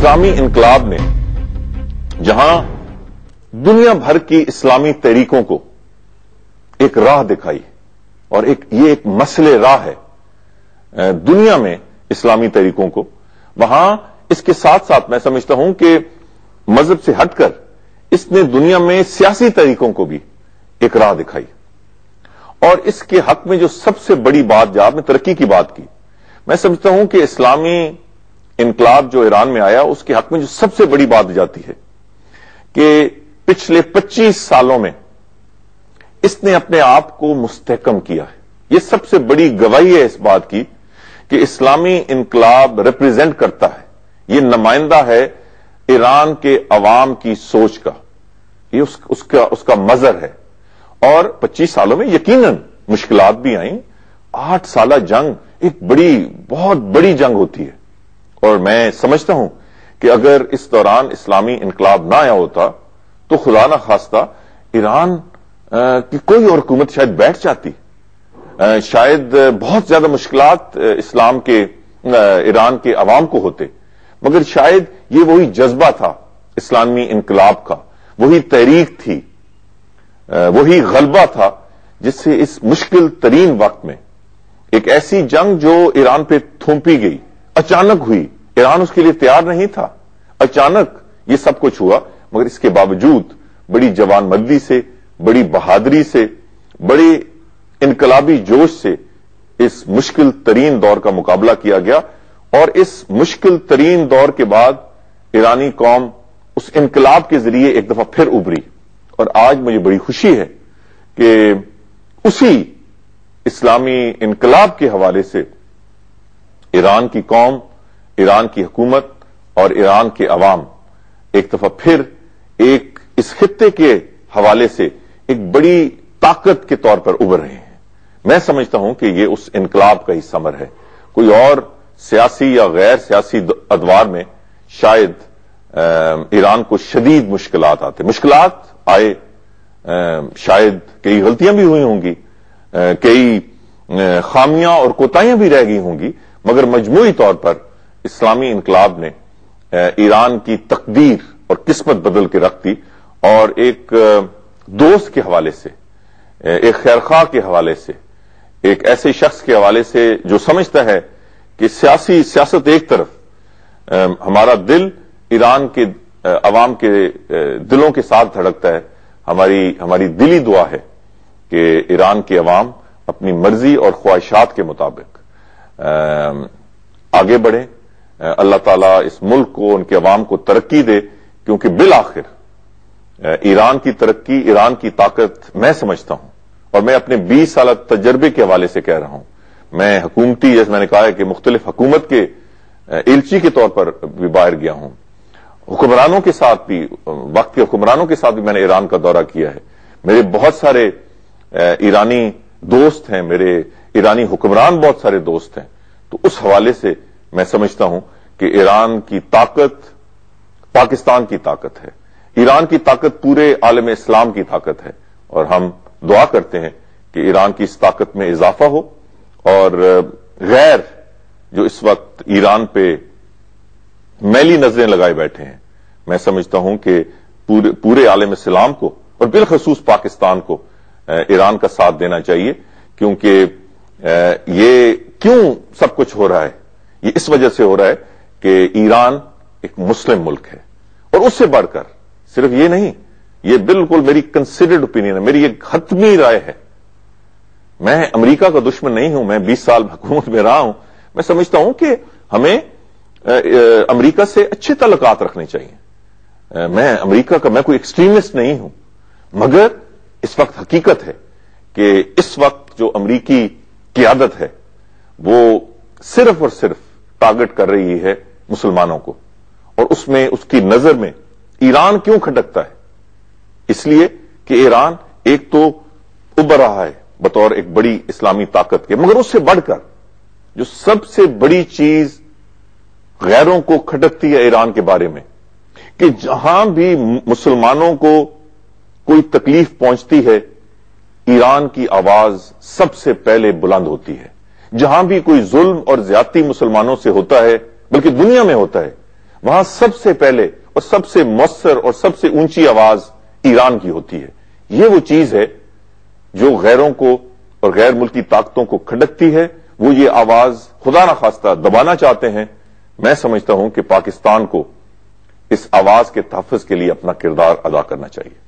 اسلامی انقلاب نے جہاں دنیا بھر کی اسلامی تحریکوں کو ایک راہ دکھائی اور یہ ایک مسئلہ راہ ہے دنیا میں اسلامی تحریکوں کو، وہاں اس کے ساتھ ساتھ میں سمجھتا ہوں کہ مذہب سے ہٹ کر اس نے دنیا میں سیاسی تحریکوں کو بھی ایک راہ دکھائی، اور اس کے حق میں جو سب سے بڑی بات، جب آپ نے ترقی کی بات کی، میں سمجھتا ہوں کہ اسلامی انقلاب جو ایران میں آیا اس کے حق میں جو سب سے بڑی بات جاتی ہے کہ پچھلے 25 سالوں میں اس نے اپنے آپ کو مستحکم کیا ہے۔ یہ سب سے بڑی گواہی ہے اس بات کی کہ اسلامی انقلاب ریپریزنٹ کرتا ہے، یہ نمائندہ ہے ایران کے عوام کی سوچ کا، یہ اس کا مظہر ہے۔ اور 25 سالوں میں یقیناً مشکلات بھی آئیں، 8 سالہ جنگ ایک بہت بڑی جنگ ہوتی ہے، اور میں سمجھتا ہوں کہ اگر اس دوران اسلامی انقلاب نہ آیا ہوتا تو خدا نہ خواستہ ایران کی کوئی اور حکومت شاید بیٹھ جاتی، شاید بہت زیادہ مشکلات ایران کے عوام کو ہوتے، مگر شاید یہ وہی جذبہ تھا اسلامی انقلاب کا، وہی تحریک تھی، وہی غلبہ تھا جس سے اس مشکل ترین وقت میں ایک ایسی جنگ جو ایران پہ تھوپی گئی، اچانک ہوئی، ایران اس کے لیے تیار نہیں تھا، اچانک یہ سب کچھ ہوا، مگر اس کے باوجود بڑی جوان مردی سے، بڑی بہادری سے، بڑی انقلابی جوش سے اس مشکل ترین دور کا مقابلہ کیا گیا، اور اس مشکل ترین دور کے بعد ایرانی قوم اس انقلاب کے ذریعے ایک دفعہ پھر ابھری، اور آج مجھے بڑی خوشی ہے کہ اسی اسلامی انقلاب کے حوالے سے ایران کی قوم، ایران کی حکومت اور ایران کے عوام ایک دفعہ پھر اس خطے کے حوالے سے ایک بڑی طاقت کے طور پر ابھر رہے ہیں۔ میں سمجھتا ہوں کہ یہ اس انقلاب کا ہی ثمر ہے، کوئی اور سیاسی یا غیر سیاسی ادوار میں شاید ایران کو شدید مشکلات آئے، شاید کئی غلطیاں بھی ہوئی ہوں گی، کئی خامیاں اور کوتاہیاں بھی رہ گئی ہوں گی، مگر مجموعی طور پر اسلامی انقلاب نے ایران کی تقدیر اور قسمت بدل کے رکھ دی، اور ایک دوست کے حوالے سے، ایک خیرخواہ کے حوالے سے، ایک ایسے شخص کے حوالے سے جو سمجھتا ہے کہ سیاست ایک طرف، ہمارا دل ایران کے عوام کے دلوں کے ساتھ دھڑکتا ہے، ہماری دلی دعا ہے کہ ایران کے عوام اپنی مرضی اور خواہشات کے مطابق آگے بڑھیں، اللہ تعالیٰ اس ملک کو، ان کے عوام کو ترقی دے، کیونکہ بالآخر ایران کی ترقی، ایران کی طاقت میں سمجھتا ہوں، اور میں اپنے 20 سالہ تجربے کے حوالے سے کہہ رہا ہوں، میں حکومتی، جیسے میں نے کہا ہے کہ مختلف حکومت کے ایلچی کے طور پر بھی باہر گیا ہوں، حکمرانوں کے ساتھ بھی، وقت کے حکمرانوں کے ساتھ بھی میں نے ایران کا دورہ کیا ہے، میرے بہت سارے ایرانی دوست ہیں، میرے ایرانی حکمران بہت سارے دوست ہیں، تو اس حوالے سے میں سمجھتا ہوں کہ ایران کی طاقت پاکستان کی طاقت ہے، ایران کی طاقت پورے عالم اسلام کی طاقت ہے، اور ہم دعا کرتے ہیں کہ ایران کی اس طاقت میں اضافہ ہو، اور غیر جو اس وقت ایران پہ میلی نظریں لگائے بیٹھے ہیں، میں سمجھتا ہوں کہ پورے عالم اسلام کو اور بالخصوص پاکستان کو ایران کا ساتھ دینا چاہیے، کیونکہ یہ کیوں سب کچھ ہو رہا ہے، یہ اس وجہ سے ہو رہا ہے کہ ایران ایک مسلم ملک ہے، اور اس سے بڑھ کر صرف یہ نہیں، یہ بالکل میری کنسیڈرڈ اوپینین ہے، میری ایک حتمی رائے ہے، میں امریکہ کا دشمن نہیں ہوں، میں 20 سال حکومت میں رہا ہوں، میں سمجھتا ہوں کہ ہمیں امریکہ سے اچھے تعلقات رکھنے چاہیے، میں کوئی ایکسٹریمسٹ نہیں ہوں، مگر اس وقت حقیقت ہے کہ اس وقت جو امریکی قیادت ہے وہ صرف اور صرف ٹارگٹ کر رہی ہے مسلمانوں کو، اور اس کی نظر میں ایران کیوں کھٹکتا ہے؟ اس لیے کہ ایران ایک تو ابھر رہا ہے بطور ایک بڑی اسلامی طاقت کے، مگر اس سے بڑھ کر جو سب سے بڑی چیز غیروں کو کھٹکتی ہے ایران کے بارے میں، کہ جہاں بھی مسلمانوں کو کوئی تکلیف پہنچتی ہے، ایران کی آواز سب سے پہلے بلند ہوتی ہے، جہاں بھی کوئی ظلم اور زیادتی مسلمانوں سے ہوتا ہے، بلکہ دنیا میں ہوتا ہے، وہاں سب سے پہلے اور سب سے مؤثر اور سب سے اونچی آواز ایران کی ہوتی ہے. یہ وہ چیز ہے جو غیروں کو اور غیر ملکی طاقتوں کو کھٹکتی ہے. وہ یہ آواز خدا نخواستہ دبانا چاہتے ہیں. میں سمجھتا ہوں کہ پاکستان کو اس آواز کے تحفظ کے لیے اپنا کردار ادا کرنا چاہیے.